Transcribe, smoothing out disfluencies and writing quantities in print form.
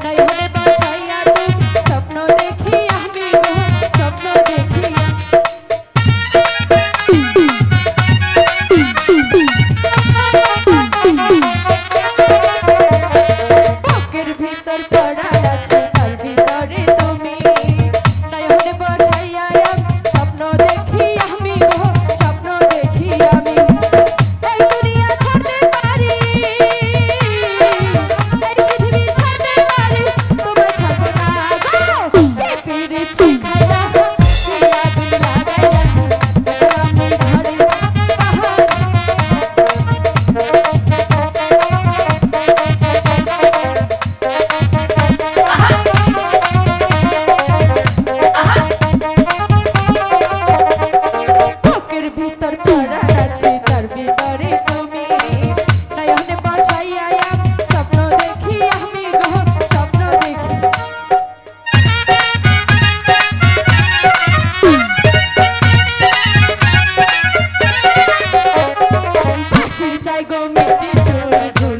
নয়নে বসাইয়া তুমি স্বপ্ন দেখি আমি গো স্বপ্ন দেখি বুকের ভিতর পড়া আছে তার ভিতরে তুমি নয়নে বসাইয়া স্বপ্ন দেখি আমি গো স্বপ্ন দেখি আমি এই দুনিয়া ছাড়তে পারি এই পৃথিবী ছাড়তে পারি তোমায় ছাড়বো না গো এই পিরিতি খায়া আগুন লাগাইয়া আমি ঘরে বুকের ভিতর পড়া আছে তার ভিতরে তুমি নয়নে বসাইয়া স্বপ্ন দেখি আমি গো স্বপ্ন দেখি বাঁশির চাই গো মিষ্টি সুর